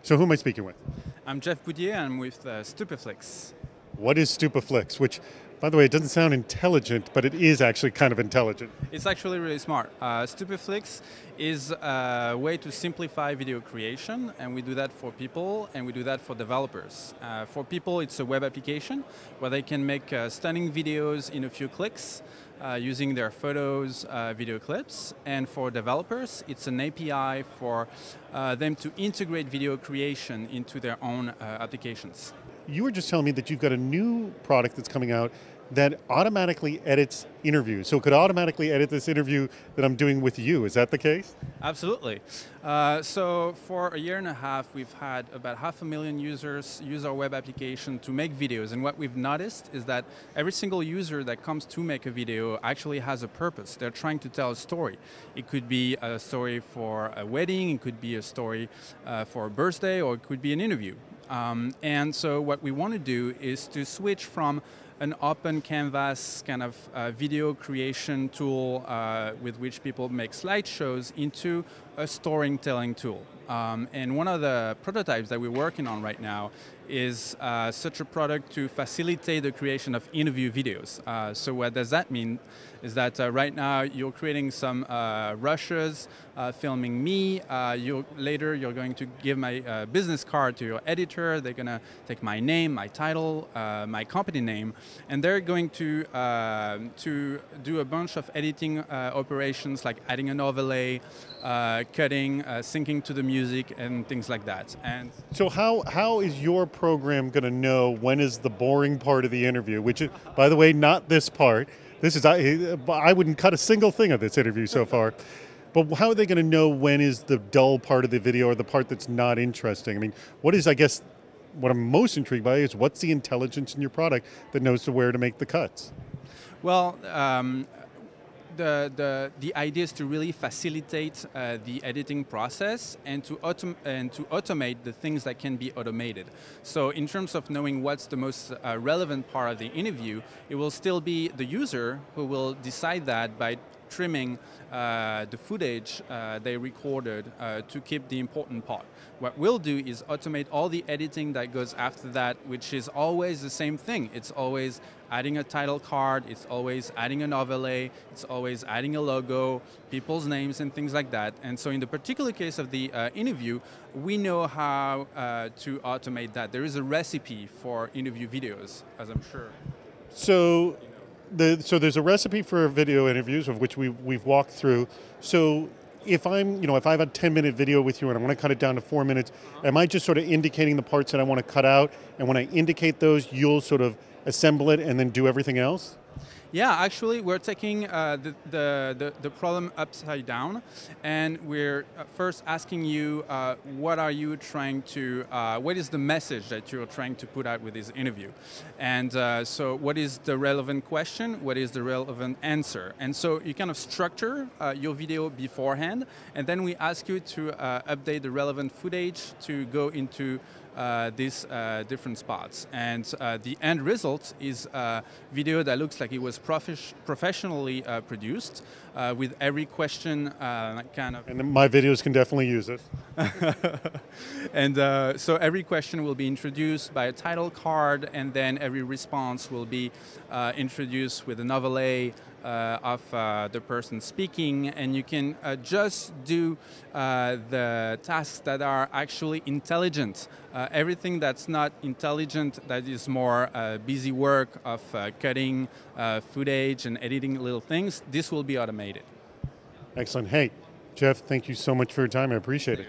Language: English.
So who am I speaking with? I'm Jeff Boudier, and I'm with Stupeflix. What is Stupeflix? Which, by the way, it doesn't sound intelligent, but it is actually kind of intelligent. It's actually really smart. Stupeflix is a way to simplify video creation, and we do that for people, and we do that for developers. For people, it's a web application where they can make stunning videos in a few clicks using their photos, video clips. And for developers, it's an API for them to integrate video creation into their own applications. You were just telling me that you've got a new product that's coming out that automatically edits interviews. So it could automatically edit this interview that I'm doing with you. Is that the case? Absolutely. So for a year and a half, we've had about 500,000 users use our web application to make videos. And what we've noticed is that every single user that comes to make a video actually has a purpose. They're trying to tell a story. It could be a story for a wedding, it could be a story for a birthday, or it could be an interview. And so what we want to do is to switch from an open canvas kind of video creation tool with which people make slideshows into a storytelling tool. And one of the prototypes that we're working on right now is such a product to facilitate the creation of interview videos. So what does that mean? Is that right now you're creating some rushes, filming me. Later you're going to give my business card to your editor. They're going to take my name, my title, my company name, and they're going to do a bunch of editing operations like adding an overlay, cutting, syncing to the music, and things like that. And so how is your program going to know when is the boring part of the interview, which is, by the way, not this part. This is, I wouldn't cut a single thing of this interview so far. But how are they going to know when is the dull part of the video or the part that's not interesting? I mean, what I'm most intrigued by is what's the intelligence in your product that knows where to make the cuts? Well, the idea is to really facilitate the editing process and to automate the things that can be automated. So in terms of knowing what's the most relevant part of the interview, it will still be the user who will decide that by trimming the footage they recorded to keep the important part. What we'll do is automate all the editing that goes after that, which is always the same thing. It's always adding a title card, it's always adding an overlay, it's always adding a logo, people's names and things like that. And so in the particular case of the interview, we know how to automate that. There is a recipe for interview videos, as I'm sure. So so there's a recipe for video interviews of which we've walked through. So if I have a 10-minute video with you and I want to cut it down to 4 minutes, am I just sort of indicating the parts that I want to cut out? And when I indicate those, you'll sort of assemble it and then do everything else? Yeah, actually, we're taking the problem upside down, and we're first asking you what are you trying to, what is the message that you're trying to put out with this interview, and so what is the relevant question, what is the relevant answer, and so you kind of structure your video beforehand, and then we ask you to update the relevant footage to go into these different spots, and the end result is a video that looks like it was professionally produced with every question kind of. And my videos can definitely use it. And so every question will be introduced by a title card, and then every response will be introduced with an overlay of the person speaking, and you can just do the tasks that are actually intelligent. Everything that's not intelligent, that is more busy work of cutting footage and editing little things, this will be automated. Excellent. Hey, Jeff, thank you so much for your time. I appreciate it.